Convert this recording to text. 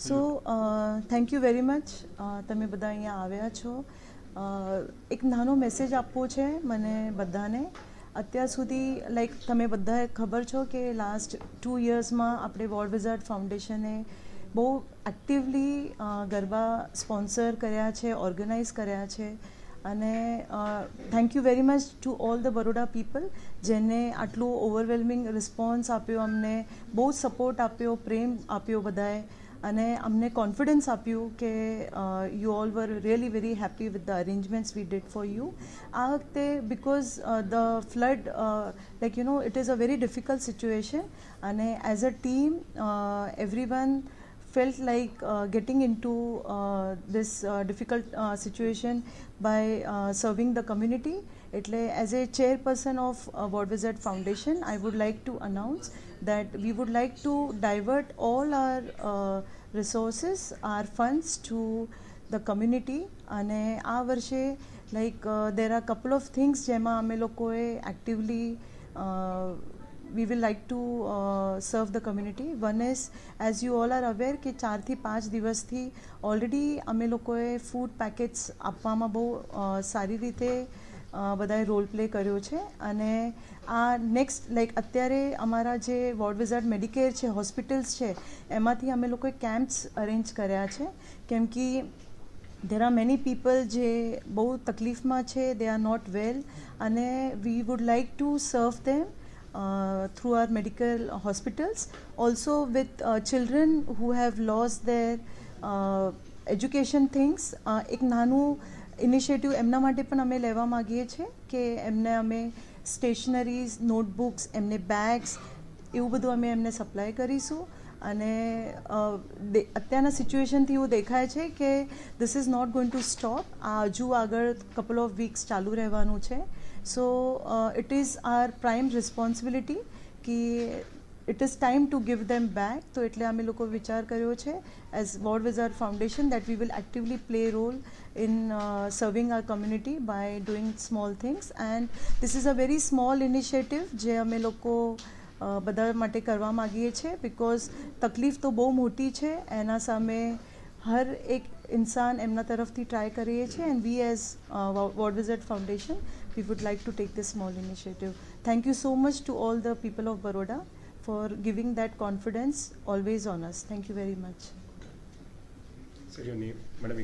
So thank you very much તમે બધા અહીંયા આવ્યા છો. એક નાનો મેસેજ આપવો છે મને બધાને. અત્યાર સુધી લાઈક તમે બધાએ ખબર છો કે લાસ્ટ 2 યર્સમાં આપણે વર્લ્ડ વિઝાર્ડ ફાઉન્ડેશને બહુ એક્ટિવલી ગરબા સ્પોન્સર કર્યા છે, ઓર્ગેનાઇઝ કર્યા છે. અને thank you very much to all the Baroda people જેને આટલું ઓવરવેલ્મિંગ રિસ્પોન્સ આપ્યો, અમને બહુ સપોર્ટ આપ્યો, પ્રેમ આપ્યો બધાએ, અને અમને કોન્ફિડન્સ આપ્યું કે you all were really very happy with the arrangements we did for you. આ વખતે because the flood like you know it is a very difficult situation, અને as a team everyone felt like getting into this difficult situation by serving the community. એટલે as a chairperson of World Wizard Foundation, I would like to announce that we would like to divert all our resources, our funds to the community. અને આ વર્ષે like there are couple of things જેમાં અમે લોકોએ actively we will like to serve the community. One is, as you all are aware કે 4 થી 5 દિવસથી already અમે લોકોએ ફૂડ પેકેટ્સ આપવામાં બહુ સારી રીતે બધાએ રોલ પ્લે કર્યો છે. અને આ નેક્સ્ટ લાઈક અત્યારે અમારા જે વર્લ્ડ વિઝાર્ડ મેડિકેર છે, હોસ્પિટલ્સ છે, એમાંથી અમે લોકોએ કેમ્પ્સ અરેન્જ કર્યા છે. કેમ કે there are many people જે બહુ તકલીફમાં છે, they are not well, અને we would like to serve them through our medical hospitals, also with children who have lost their education things. એક નાનું ઇનિશિયેટિવ એમના માટે પણ અમે લેવા માગીએ છીએ કે એમને અમે સ્ટેશનરીઝ, નોટબુક્સ, એમને બેગ્સ એવું બધું અમે એમને સપ્લાય કરીશું. અને અત્યારના સિચ્યુએશનથી એવું દેખાય છે કે this is not going to stop. આ હજુ આગળ કપલ ઓફ વીક્સ ચાલુ રહેવાનું છે. So it is our prime responsibility कि it is time to give them back. तो એટલે અમે લોકો વિચાર કર્યો છે as World Wizard Foundation that we will actively play a role in serving our community by doing small things, and this is a very small initiative જે અમે લોકો બધા માટે કરવા માગીએ છીએ, because તકલીફ તો બહુ મોટી છે, એના સામે હર એક ઇન્સાન એમના તરફથી ટ્રાય કરીએ છીએ. And we as world wizard foundation we would like to take this small initiative. Thank you so much to all the people of Baroda for giving that confidence always on us. Thank you very much. Sir, your name, Madam.